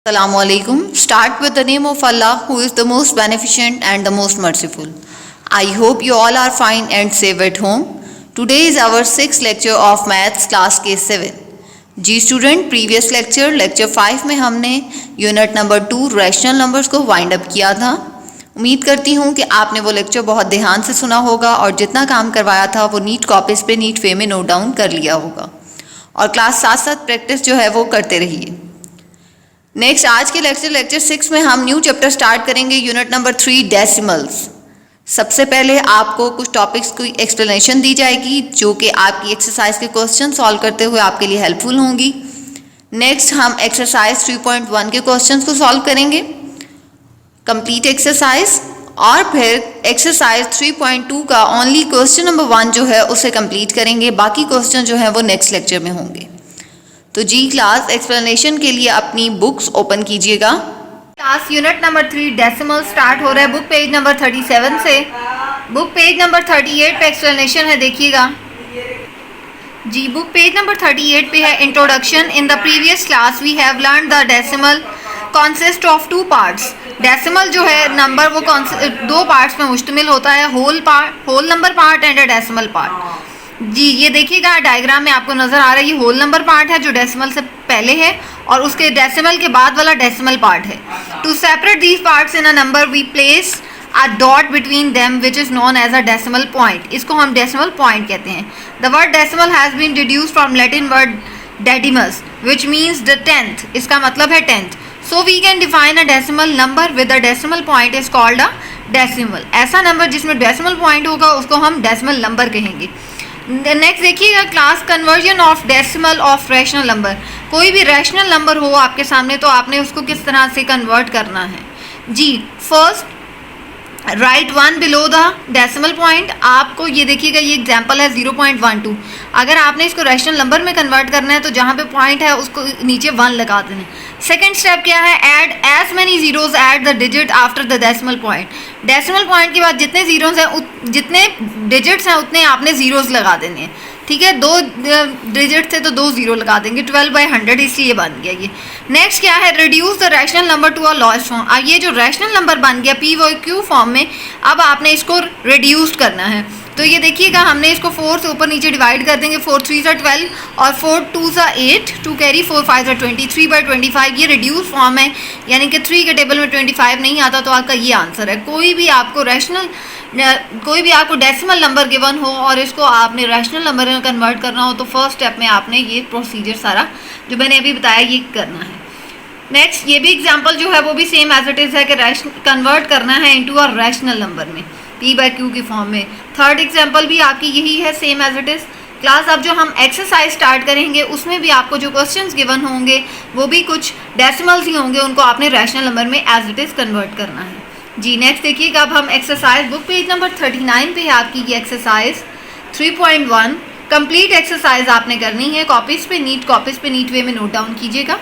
Assalamu alaikum. Start with the name of Allah, who is the most beneficent and the most merciful. I hope you all are fine and safe at home. Today is our sixth lecture of Maths class K7. जी student, previous lecture 5 में हमने unit number 2 rational numbers को wind up किया था। उम्मीद करती हूँ कि आपने वो लेक्चर बहुत ध्यान से सुना होगा और जितना काम करवाया था वो नीट कॉपीज पे नीट वे में नोट डाउन कर लिया होगा और क्लास साथ साथ प्रैक्टिस जो है वो करते रहिए। नेक्स्ट आज के लेक्चर 6 में हम न्यू चैप्टर स्टार्ट करेंगे, यूनिट नंबर 3 डेसिमल्स। सबसे पहले आपको कुछ टॉपिक्स की एक्सप्लेनेशन दी जाएगी जो कि आपकी एक्सरसाइज के क्वेश्चन सॉल्व करते हुए आपके लिए हेल्पफुल होंगी। नेक्स्ट हम एक्सरसाइज 3.1 के क्वेश्चंस को सॉल्व करेंगे, कंप्लीट एक्सरसाइज, और फिर एक्सरसाइज 3.2 का ओनली क्वेश्चन नंबर 1 जो है उसे कंप्लीट करेंगे। बाकी क्वेश्चन जो है वो नेक्स्ट लेक्चर में होंगे। तो जी क्लास एक्सप्लेनेशन के लिए अपनी बुक्स ओपन कीजिएगा। Class unit number 3 decimal start हो रहा है बुक पेज नंबर 37 से। बुक पेज नंबर 38 पे एक्सप्लेनेशन है, देखिएगा जी। बुक पेज नंबर 38 पे है introduction. In the previous class we have learn the decimal consist of 2 parts. Decimal जो है नंबर वो 2 पार्ट्स में मुश्तमिल होता है, whole number part and a decimal part. जी ये देखिएगा डायग्राम में आपको नजर आ रहा है, ये होल नंबर पार्ट है जो डेसिमल से पहले है और उसके डेसिमल के बाद वाला डेसिमल पार्ट है। To separate these parts in a number we place a dot between them which is known as a decimal point. इसको हम डेसिमल पॉइंट कहते हैं। The word decimal has been deduced from Latin word decimus which means the 10th। इसका मतलब है 10th। So we can define a decimal number with a decimal point is called a decimal. ऐसा नंबर जिसमें decimal point होगा उसको हम decimal number कहेंगे। नेक्स्ट देखिएगा class conversion of decimal of rational number. कोई भी रैशनल नंबर हो आपके सामने तो आपने उसको किस तरह से कन्वर्ट करना है। जी first write 1 below the decimal point. आपको ये देखिएगा ये एग्जांपल है 0.12। अगर आपने इसको रैशनल नंबर में कन्वर्ट करना है तो जहाँ पे पॉइंट है उसको नीचे 1 लगा देना है। सेकेंड स्टेप क्या है, add as many zeros at the digit after the decimal point. Decimal point के बाद जितने जीरोज हैं जितने डिजिट्स हैं उतने आपने जीरोज लगा देने हैं। ठीक है, 2 डिजिट थे तो 2 जीरो लगा देंगे। 12/100 इसलिए बन गया ये। नेक्स्ट क्या है, reduce the rational number to a lost form. अब ये जो रैशनल नंबर बन गया PQ फॉर्म में, अब आपने इसको रिड्यूस करना है। तो ये देखिएगा हमने इसको 4 से ऊपर नीचे डिवाइड कर देंगे। 4 3 12 और 4 2 8, 2 कैरी 4 5 20, 3/25। ये रिड्यूस फॉर्म है, यानी कि 3 के टेबल में 25 नहीं आता तो आपका ये आंसर है। कोई भी आपको डेसिमल नंबर गिवन हो और इसको आपने रैशनल नंबर में कन्वर्ट करना हो तो फर्स्ट स्टेप में आपने ये प्रोसीजर सारा जो मैंने अभी बताया ये करना है। नेक्स्ट ये भी एग्जांपल जो है वो भी सेम एज इट इज़ है कि कन्वर्ट करना है इनटू अ रैशनल नंबर में P/Q की फॉर्म में। थर्ड एग्जांपल भी आपकी यही है, same as it is. Class अब जो हम एक्सरसाइज स्टार्ट करेंगे उसमें भी आपको जो क्वेश्चंस गिवन होंगे वो भी कुछ डेसिमल्स ही होंगे, उनको आपने रैशनल नंबर में एज इट इज़ कन्वर्ट करना है। जी नेक्स्ट देखिएगा अब हम एक्सरसाइज बुक पेज नंबर 39 पे है आपकी ये एक्सरसाइज 3.1 कंप्लीट एक्सरसाइज आपने करनी है। कॉपीज़ पे नीट वे में नोट डाउन कीजिएगा।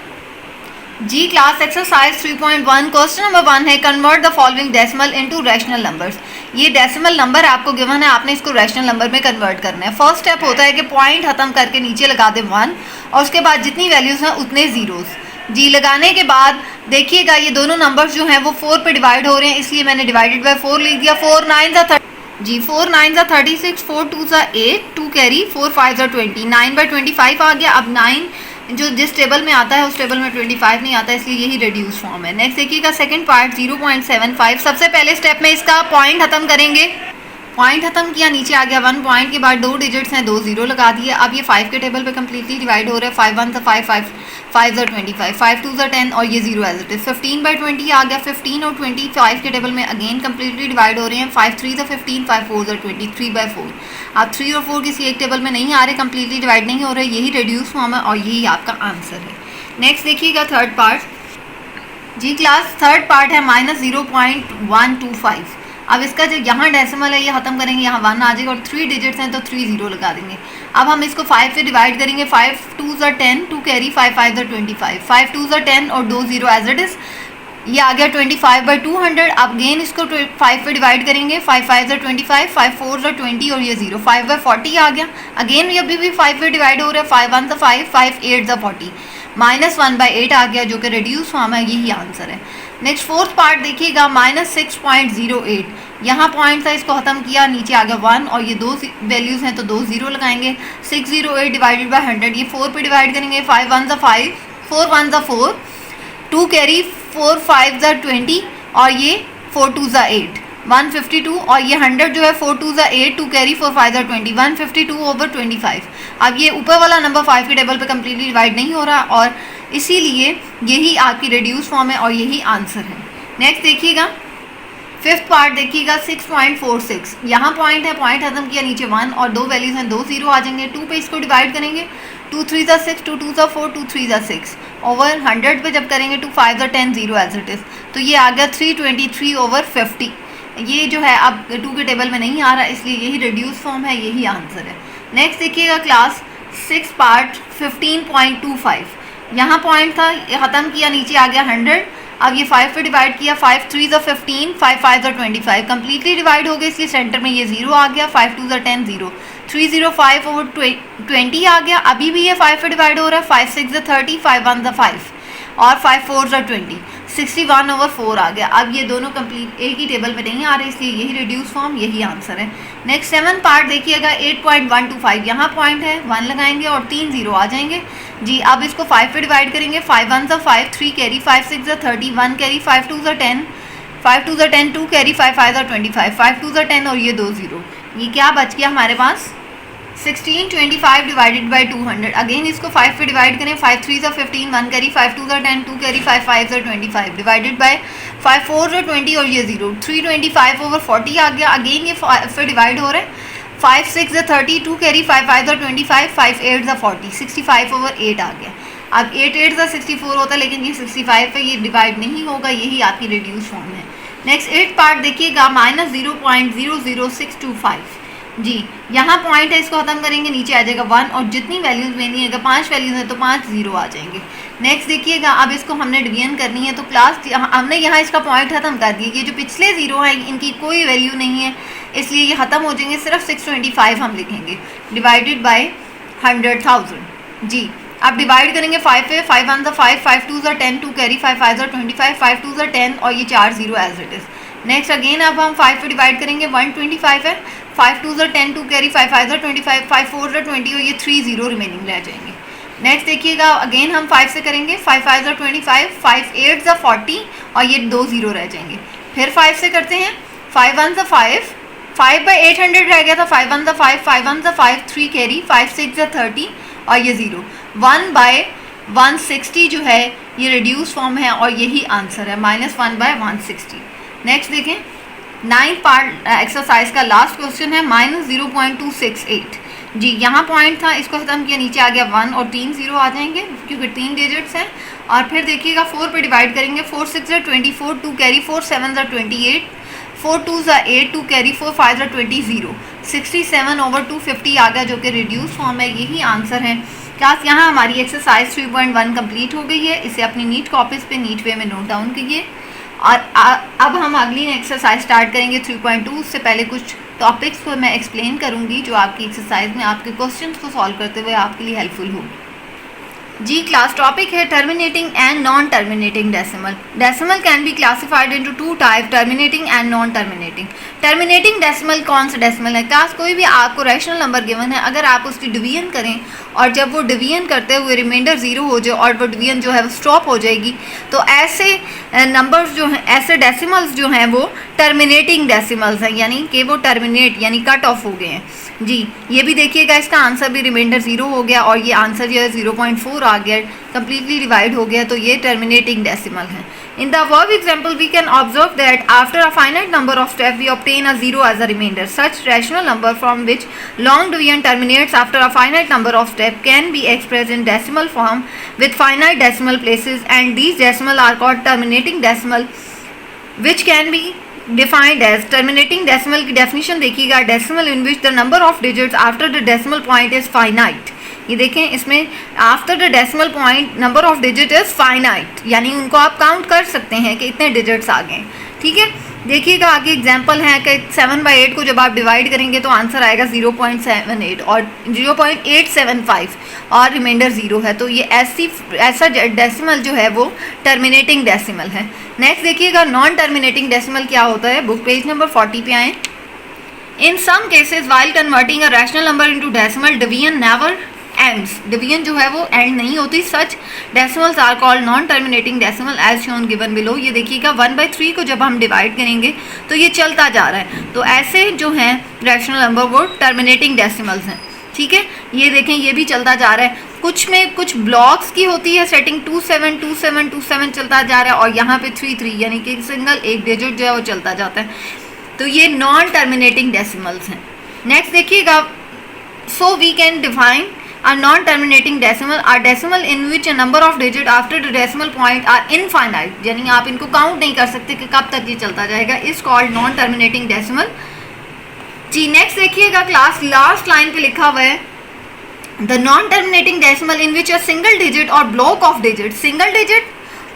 जी क्लास एक्सरसाइज 3.1 क्वेश्चन नंबर 1 है, convert the following decimal into rational numbers. ये डेसिमल नंबर आपको गिवन है, आपने इसको रैशनल नंबर में कन्वर्ट करना है। फर्स्ट स्टेप होता है कि पॉइंट खत्म करके नीचे लगा दें 1 और उसके बाद जितनी वैल्यूज़ हैं उतने जीरोज़। जी लगाने के बाद देखिएगा ये दोनों नंबर्स जो हैं वो 4 पे डिवाइड हो रहे हैं, इसलिए मैंने डिवाइडेड बाय 4 लिख दिया। 4 9 जी 4 9 36, 4 2 8, 2 कैरी 4 5 20, 9/25 आ गया। अब 9 जो जिस टेबल में आता है उस टेबल में 25 नहीं आता, इसलिए यही रिड्यूस फॉर्म है। नेक्स्ट देखिएगा सेकंड पार्ट 0.75। सबसे पहले स्टेप में इसका पॉइंट खत्म करेंगे। पॉइंट खत्म किया, नीचे आ गया 1 पॉइंट के बाद 2 डिजिट्स हैं, 2 जीरो लगा दिए। अब ये 5 के टेबल पे कम्प्लीटली डिवाइड हो रहा है। 5 1 5 5 5 25, 5 2 10 और ये 0 एज इट इज। 15/20 आ गया। 15 और 25 के टेबल में अगेन कम्प्लीटली डिवाइड हो रहे हैं। 5 3 15, 5 4 20, 3/4। अब 3 और 4 किसी एक टेबल में नहीं आ रहे, कम्प्लीटली डिवाइड नहीं हो रहे, यही रिड्यूस फॉर्म है और यही आपका आंसर है। नेक्स्ट देखिएगा थर्ड पार्ट। जी क्लास थर्ड पार्ट है -0.125। अब इसका जो यहाँ डेसिमल है ये ख़त्म करेंगे, यहाँ 1 आ जाएगा और 3 डिजिट्स हैं तो 3 जीरो लगा देंगे। अब हम इसको 5 से डिवाइड करेंगे। 5 2 10, 2 कैरी 5 5 25, 5 2 10 और 2 जीरो एज इट इज़। ये आ गया 25/200। अब अगेन इसको 5 पे डिवाइड करेंगे। 5 5 25, 5 4 20 और ये 0 5/40 आ गया। अगेन ये अभी भी 5 पे डिवाइड हो रहा है। 5 1 5, 5 8 40। -1/8 आ गया जो कि रिड्यूस फॉर्म है, यही आंसर है। नेक्स्ट फोर्थ पार्ट देखिएगा, -6.08, यहाँ पॉइंट था, इसको ख़त्म किया, नीचे आ गया 1 और ये दो वैल्यूज़ हैं तो 2 0 लगाएंगे। 608 डिवाइडेड बाय 100, ये 4 पे डिवाइड करेंगे। 5 1 ज़ा 5, 4 1 ज़ा 4, 2 कैरी, 4 5 ज़ा 20 और ये 4 2 ज़ा 8, 152 और ये 100 जो है 4 2 ज़ा 8, 2 कैरी 4 5 ज़ा 20, 152/25। अब ये ऊपर वाला नंबर 5 के टेबल पे कम्प्लीटली डिवाइड नहीं हो रहा और इसीलिए यही आपकी रिड्यूस फॉर्म है और यही आंसर है। नेक्स्ट देखिएगा, फिफ्थ पार्ट देखिएगा, 6.46, यहाँ पॉइंट है, पॉइंट खत्म किया, नीचे 1 और दो वैल्यूज हैं, 2 0 आ जाएंगे। 2 पे इसको डिवाइड करेंगे, 2 3 ज़ा 6, 2 2 ज़ा 4, 2 3 ज़ा 6 ओवर 100 पे जब करेंगे 2 5 ज़ा 10, 0 एज इट इज़, तो ये आ गया 323/50। ये जो है अब 2 के टेबल में नहीं आ रहा, इसलिए यही रिड्यूस फॉर्म है, यही आंसर है। नेक्स्ट देखिएगा क्लास 6 पार्ट 15.25, यहाँ पॉइंट था, ख़त्म किया, नीचे आ गया 100, अब ये 5 पे डिवाइड किया, 5 3 ज़ा 15, 5 5 ज़ा 25, कम्प्लीटली डिवाइड हो गया, इसलिए सेंटर में ये 0 आ गया। 5 2 ज़ा 10, 0, 305/20 आ गया। अभी भी ये 5 पे डिवाइड हो रहा है, 5 6 ज़ा 30, 5 1 ज़ा 5 और 5 4 ज़ा 20, 61/4 आ गया। अब ये दोनों कंप्लीट एक ही टेबल में नहीं आ रहे, इसलिए यही रिड्यूस फॉर्म, यही आंसर है। नेक्स्ट 7 पार्ट देखिएगा, 8.125, यहाँ पॉइंट है, 1 लगाएंगे और 3 0 आ जाएंगे जी। अब इसको 5 पे डिवाइड करेंगे, 5 1 ज़ा 5, 3 कैरी, 5 6 ज़ा 30, 1 कैरी, 5 2 ज़ा 10, 5 2 ज़ा 10, 2 कैरी, 5 5 ज़ा 25, 5 2 ज़ा 10 और ये 2 0, ये क्या बच गया हमारे पास, 1625 डिवाइडेड बाई 200। अगेन इसको 5 पे डिवाइड करें, 5 3 ज़ा 15, 1 कैरी, 5 2 ज़ा 10, 2 कैरी, 5 5 ज़ा 25 डिवाइडेड बाय 5 4 ज़ा 20 और ये 0, 325/40 आ गया। अगेन ये 5 पे डिवाइड हो रहा है, 5 6 ज़ा 30, 2 कैरी, 5 5 ज़ा 25, 5 8 ज़ा 40, 65/8 आ गया। अब 8 8 ज़ा 64 होता है, लेकिन ये 65 पे ये डिवाइड नहीं होगा, यही आपकी रिड्यूस फॉर्म है। नेक्स्ट 8 पार्ट देखिएगा, -0.00625 जी, यहाँ पॉइंट है, इसको खत्म करेंगे, नीचे आ जाएगा 1 और जितनी वैल्यूज़ लेनी है, अगर 5 वैल्यूज़ हैं तो 5 0 आ जाएंगे। नेक्स्ट देखिएगा, अब इसको हमने डिवीजन करनी है, तो क्लास हमने यहाँ इसका पॉइंट खत्म कर दिया। ये जो पिछले 0 हैं इनकी कोई वैल्यू नहीं है, इसलिए ये ख़त्म हो जाएंगे, सिर्फ 625 हम लिखेंगे डिवाइडेड बाई 100,000 जी। अब डिवाइड करेंगे 5 पे, 5 1 ज़ा 5, 5 2 ज़ा 10, 2 कैरी, 5 5 ज़ा 25, 5 2 ज़ा 10 और ये 4 0 as it is. Next again अब हम 5 पे डिवाइड करेंगे, 125 है, 5 2 ज़ा 10, 2 कैरी, 5 5 ज़ा 25, 5 4 ज़ा 20 और ये 3 0 रिमेनिंग रह जाएंगे। नेक्स्ट देखिएगा, अगेन हम 5 से करेंगे, 5 5 ज़ा 25, 5 8 ज़ा 40 और ये 2 0 रह जाएंगे। फिर 5 से करते हैं, 5 1 ज़ा 5, 5/800 रह गया था, 5 1 ज़ा 5, 5 1 ज़ा 5, 3 कैरी, 5 6 ज़ा 30 और ये 0, 1/160 जो है ये रिड्यूस फॉर्म है और यही आंसर है, -1/160। नेक्स्ट देखें, 9 पार्ट एक्सरसाइज का लास्ट क्वेश्चन है, -0.268 जी। यहाँ पॉइंट था, इसको खत्म किया, नीचे आ गया 1 और 3 0 आ जाएंगे क्योंकि 3 डिजिट्स हैं। और फिर देखिएगा 4 पे डिवाइड करेंगे, 4 6 ज़ा 24, 2 कैरी, 4 7 ज़ा 28, 4 2 ज़ा 8, 2 कैरी, 4 5 ज़ा 20, 0, 67/250 आ गया जो कि रिड्यूस फॉर्म है, यही आंसर है। क्लास यहाँ हमारी एक्सरसाइज 3.1 कंप्लीट हो गई है, इसे अपनी नीट कॉपीज़ पे नीट वे में नोट डाउन कीजिए। और अब हम अगली एक्सरसाइज स्टार्ट करेंगे 3.2। उससे पहले कुछ टॉपिक्स को मैं एक्सप्लेन करूँगी जो आपकी एक्सरसाइज में आपके क्वेश्चंस को सॉल्व करते हुए आपके लिए हेल्पफुल होगी जी। क्लास टॉपिक है terminating and non terminating decimal. Decimal can be classified into 2 type, terminating and non terminating. Terminating decimal कौन सा डेसिमल है? क्लास कोई भी आपको रैशनल नंबर गिवन है, अगर आप उसकी डिवीजन करें और जब वो डिवीजन करते हुए रिमाइंडर 0 हो जाए और वो डिवीजन जो है वो स्टॉप हो जाएगी, तो ऐसे नंबर्स जो हैं, ऐसे डेसिमल्स जो हैं वो टर्मिनेटिंग डेसिमल्स हैं, यानी कि वो टर्मिनेट यानी कट ऑफ हो गए हैं जी। ये भी देखिएगा, इसका आंसर भी रिमाइंडर 0 हो गया और ये आंसर जो है 0.4 आ गया, कम्प्लीटली डिवाइड हो गया, तो ये टर्मिनेटिंग डेसिमल है। In the above example, we can observe that after a finite number of steps, we obtain a 0 as a remainder. Such rational number from which long division terminates after a finite number of steps can be expressed in decimal form with finite decimal places, and these decimal are called terminating decimal, which can be defined as terminating decimal की definition देखिएगा, decimal in which the number of digits after the decimal point is finite। ये देखें, इसमें after the decimal point number of digit is finite, यानी उनको आप count कर सकते हैं कि इतने डिजिट्स आ गए, ठीक है। देखिएगा आगे एग्जाम्पल है कि 7/8 को जब आप डिवाइड करेंगे तो आंसर आएगा 0.78 और 0.875 और रिमाइंडर 0 है। तो ये ऐसा डेसिमल जो है वो टर्मिनेटिंग डेसिमल है। नेक्स्ट देखिएगा नॉन टर्मिनेटिंग डेसिमल क्या होता है। बुक पेज नंबर 40 पे आए। In some cases while converting a rational number into decimal division never ends. Division जो है वो एंड नहीं होती। Such decimals are called non terminating decimal as shown given below. ये देखिएगा 1/3 को जब हम डिवाइड करेंगे तो ये चलता जा रहा है। तो ऐसे जो हैं रैशनल नंबर वो टर्मिनेटिंग डेसिमल्स हैं। ठीक है, ये देखें ये भी चलता जा रहा है। कुछ में कुछ ब्लॉक्स की होती है सेटिंग 27 27 27 चलता जा रहा है और यहाँ पे 33 यानी कि सिंगल एक डिजिट जो है वो चलता जाता है। तो ये नॉन टर्मिनेटिंग डेसिमल्स हैं। नेक्स्ट देखिएगा so we can define a non-terminating decimal are decimal in which a number of digit after the decimal point are infinite, यानी आप इनको काउंट नहीं कर सकते कि कब तक ये चलता जाएगा, is called non-terminating decimal। जी नेक्स्ट देखिएगा क्लास लास्ट लाइन पे लिखा हुआ है the non-terminating decimal in which a single digit or block of digit, single digit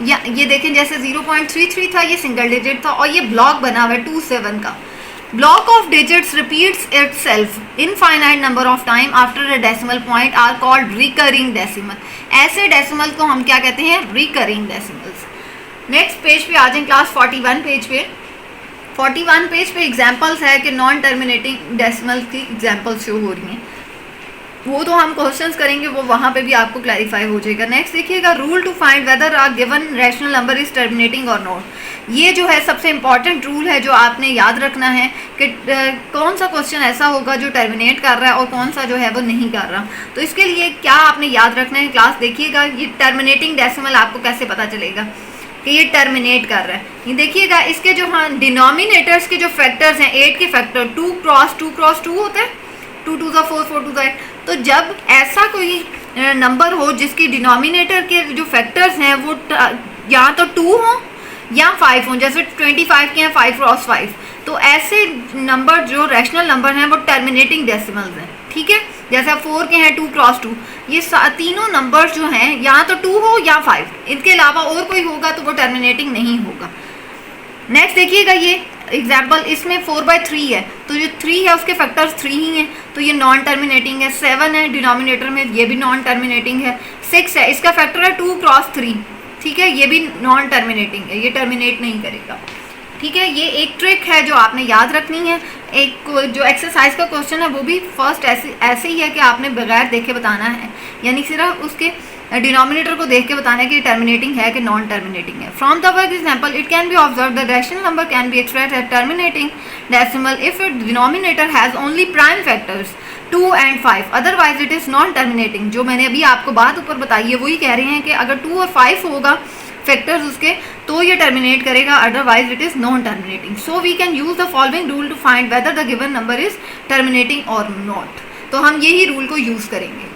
या ये देखें जैसे 0.33 था ये सिंगल डिजिट था और ये ब्लॉक बना हुआ है 27 का। Block of digits repeats itself infinite number of time after a decimal point are called recurring decimal। ऐसे डेसिमल को हम क्या कहते हैं, recurring decimals। नेक्स्ट पेज पे आ जाएं क्लास 41 पेज पे। 41 पेज पे एग्जांपल्स है कि नॉन टर्मिनेटिंग डेसिमल की एग्जांपल्स शो हो रही हैं। वो तो हम क्वेश्चंस करेंगे, वो वहाँ पे भी आपको क्लैरिफाई हो जाएगा। नेक्स्ट देखिएगा rule to find whether a given rational number is terminating और नॉट। ये जो है सबसे इंपॉर्टेंट रूल है जो आपने याद रखना है कि कौन सा क्वेश्चन ऐसा होगा जो टर्मिनेट कर रहा है और कौन सा जो है वो नहीं कर रहा। तो इसके लिए क्या आपने याद रखना है, क्लास देखिएगा ये टर्मिनेटिंग डेसिमल आपको कैसे पता चलेगा कि ये टर्मिनेट कर रहा है। ये देखिएगा इसके जो हाँ डिनोमिनेटर्स के जो फैक्टर्स हैं 8 के फैक्टर 2 क्रॉस 2 होते हैं, 2 2 ज़ा 4 4 2 ज़ा 8। तो जब ऐसा कोई नंबर हो जिसकी डिनोमिनेटर के जो फैक्टर्स हैं वो या तो 2 हों या 5 हों, जैसे 25 के हैं 5 क्रॉस 5, तो ऐसे नंबर जो रैशनल नंबर हैं वो टर्मिनेटिंग डेसिमल्स हैं। ठीक है, जैसे 4 के हैं 2 क्रॉस 2, ये तीनों नंबर जो हैं या तो 2 हो या 5, इनके अलावा और कोई होगा तो वो टर्मिनेटिंग नहीं होगा। नेक्स्ट देखिएगा ये एग्जाम्पल, इसमें 4/3 है तो जो 3 है उसके फैक्टर्स 3 ही हैं तो ये नॉन टर्मिनेटिंग है। 7 है डिनोमिनेटर में, ये भी नॉन टर्मिनेटिंग है। 6 है इसका फैक्टर है 2 क्रॉस 3, ठीक है, ये भी नॉन टर्मिनेटिंग है, ये टर्मिनेट नहीं करेगा। ठीक है, ये एक ट्रिक है जो आपने याद रखनी है। एक जो एक्सरसाइज का क्वेश्चन है वो भी फर्स्ट ऐसे ही है कि आपने बगैर देखे बताना है, यानी सिर्फ उसके डिनोमिनेटर को देख के बताना है कि टर्मिनेटिंग है कि नॉन टर्मिनेटिंग है। From the work example it can be observe the rational number can be expressed as terminating decimal if it denominator has only prime factors 2 and 5, otherwise it is non terminating. जो मैंने अभी आपको बात ऊपर बताई है वही कह रहे हैं कि अगर 2 और 5 होगा फैक्टर्स उसके तो ये टर्मिनेट करेगा, otherwise it is non terminating. So we can use the following rule to find whether the given number is terminating और नॉट। तो हम यही रूल को यूज़ करेंगे।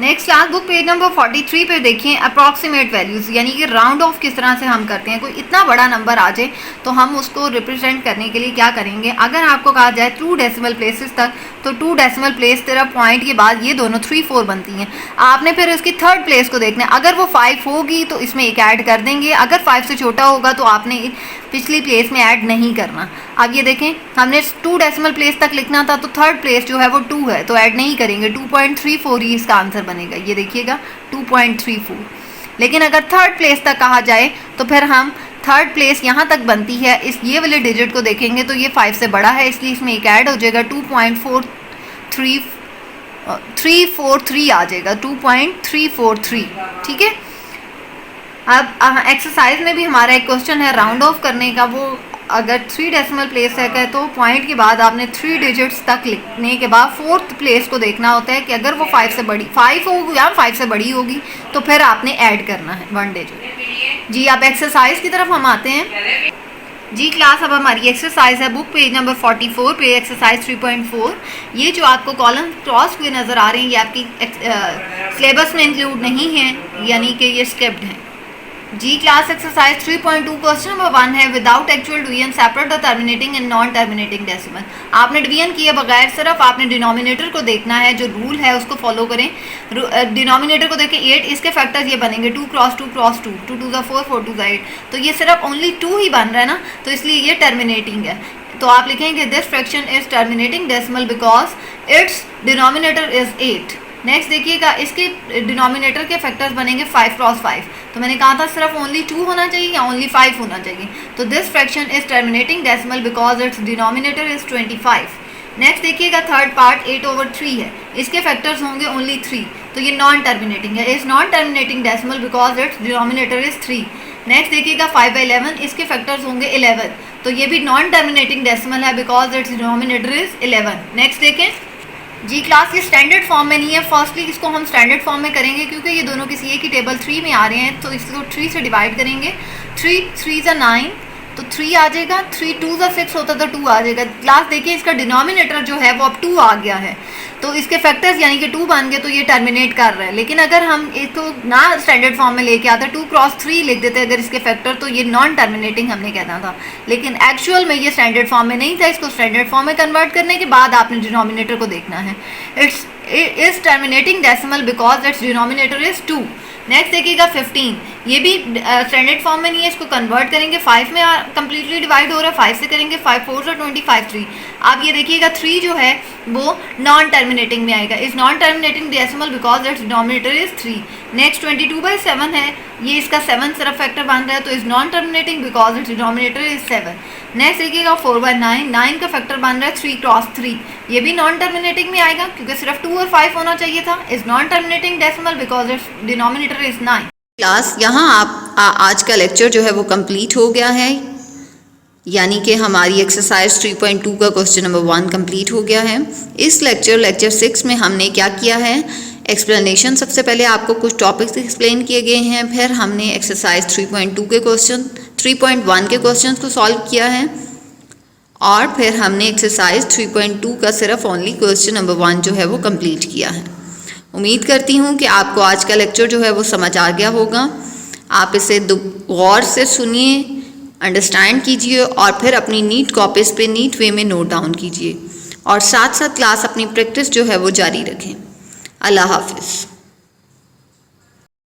Next class book page number 43 पे देखें अप्रॉक्सीमेट वैल्यूज़, यानी कि राउंड ऑफ किस तरह से हम करते हैं। कोई इतना बड़ा नंबर आ जाए तो हम उसको रिप्रेजेंट करने के लिए क्या करेंगे, अगर आपको कहा जाए 2 डेसिमल प्लेसेस तक तो 2 डेसिमल प्लेस तेरा पॉइंट के बाद ये दोनों 3 4 बनती हैं। आपने फिर उसकी थर्ड प्लेस को देखना है, अगर वो 5 होगी तो इसमें एक ऐड कर देंगे, अगर 5 से छोटा होगा तो आपने पिछली प्लेस में ऐड नहीं करना। अब ये देखें हमने 2 डेसिमल प्लेस तक लिखना था तो थर्ड प्लेस जो है वो 2 है तो ऐड नहीं करेंगे, 2.34 ही इसका आंसर बनेगा। ये देखिएगा 2.34। लेकिन अगर थर्ड प्लेस तक कहा जाए तो फिर हम थर्ड प्लेस यहाँ तक बनती है, इस ये वाले डिजिट को देखेंगे तो ये 5 से बड़ा है इसलिए इसमें एक ऐड हो जाएगा, 2.343 आ जाएगा, 2.343। ठीक है, अब एक्सरसाइज में भी हमारा एक क्वेश्चन है राउंड ऑफ करने का। वो अगर 3 डेसिमल प्लेस है तो पॉइंट के बाद आपने 3 डिजिट्स तक लिखने के बाद फोर्थ प्लेस को देखना होता है कि अगर वो 5 से बड़ी 5 होगी या 5 से बड़ी होगी तो फिर आपने ऐड करना है 1 डिजिट। जी अब एक्सरसाइज की तरफ हम आते हैं। जी क्लास अब हमारी एक्सरसाइज है बुक पेज नंबर 44 पे एक्सरसाइज 3.4। ये जो आपको कॉलम क्रॉस हुए नज़र आ रहे हैं ये आपकी सिलेबस में इंक्लूड नहीं है, यानी कि ये स्किप्ड हैं। जी क्लास एक्सरसाइज 3.2 क्वेश्चन नंबर 1 है without actual division separate the terminating and non terminating decimal. आपने डिवीजन किए बगैर सिर्फ आपने डिनोमिनेटर को देखना है, जो रूल है उसको फॉलो करें। डिनोमिनेटर को देखें 8, इसके फैक्टर्स ये बनेंगे 2 क्रॉस 2 क्रॉस 2, 2 2 4 4 2 8, तो ये सिर्फ ओनली 2 ही बन रहा है ना, तो इसलिए ये टर्मिनेटिंग है। तो आप लिखेंगे this fraction is terminating decimal because it's denominator is 8। Next देखिएगा, इसके डिनोमिनेटर के फैक्टर्स बनेंगे 5 क्रॉस 5, तो मैंने कहा था सिर्फ ओनली 2 होना चाहिए या ओनली 5 होना चाहिए। तो this fraction is terminating decimal because it's denominator is 25। Next देखिएगा, थर्ड पार्ट 8/3 है, इसके फैक्टर्स होंगे ओनली 3, तो ये नॉन टर्मिनेटिंग है, is non terminating decimal because it's denominator is 3। Next देखिएगा 5/11, इसके फैक्टर्स होंगे 11, तो ये भी नॉन टर्मिनेटिंग डेसिमल है because it's denominator is 11। Next देखें जी क्लास, ये स्टैंडर्ड फॉर्म में नहीं है। फर्स्टली इसको हम स्टैंडर्ड फॉर्म में करेंगे क्योंकि ये दोनों किसी एक ही टेबल 3 में आ रहे हैं, तो इसको 3 से डिवाइड करेंगे। 3 3 9, तो 3 आ जाएगा, 3 2 6 होता तो 2 आ जाएगा। क्लास देखिए इसका डिनोमिनेटर जो है वो अब 2 आ गया है, तो इसके फैक्टर्स यानी कि 2 बन गए, तो ये टर्मिनेट कर रहा है। लेकिन अगर हम इसको ना स्टैंडर्ड फॉर्म में लेके आते 2 क्रॉस 3 लिख देते अगर इसके फैक्टर, तो ये नॉन टर्मिनेटिंग हमने कहना था। लेकिन एक्चुअल में ये स्टैंडर्ड फॉर्म में नहीं था, इसको स्टैंडर्ड फॉर्म में कन्वर्ट करने के बाद आपने डिनोमिनेटर को देखना है। It is terminating decimal because it's denominator is 2। Next देखिएगा 15, ये भी स्टैंडर्ड फॉर्म में नहीं है, इसको कन्वर्ट करेंगे 5 में, कंप्लीटली डिवाइड हो रहा है, 5 से करेंगे, 5 4 25 3। आप ये देखिएगा 3 जो है वो नॉन टर्मिनेटिंग में आएगा, is non terminating decimal because it's denominator is 3। Next 22/7 है, ये इसका 7 सिर्फ फैक्टर बन रहा है, तो is non terminating because it's denominator is 7। Next देखिएगा 4/9, 9 का फैक्टर बन रहा है 3 क्रॉस 3, ये भी नॉन टर्मिनेटिंग में आएगा क्योंकि सिर्फ 2 और 5 होना चाहिए था, is non terminating decimal because it's denominator is 9। Class यहाँ आप आज का लेक्चर जो है वो कंप्लीट हो गया है, यानी कि हमारी एक्सरसाइज 3.2 का क्वेश्चन नंबर 1 कंप्लीट हो गया है। इस लेक्चर 6 में हमने क्या किया है, एक्सप्लेनेशन, सबसे पहले आपको कुछ टॉपिक्स एक्सप्लेन किए गए हैं, फिर हमने एक्सरसाइज 3.2 के क्वेश्चन 3.1 के क्वेश्चंस को सॉल्व किया है, और फिर हमने एक्सरसाइज 3.2 का सिर्फ ओनली क्वेश्चन नंबर 1 जो है वो कंप्लीट किया है। उम्मीद करती हूँ कि आपको आज का लेक्चर जो है वो समझ आ गया होगा। आप इसे गौर से सुनिए, अंडरस्टैंड कीजिए और फिर अपनी नीट कॉपीज़ पे नीट वे में नोट डाउन कीजिए, और साथ साथ क्लास अपनी प्रैक्टिस जो है वो जारी रखें। अल्लाह हाफिज़।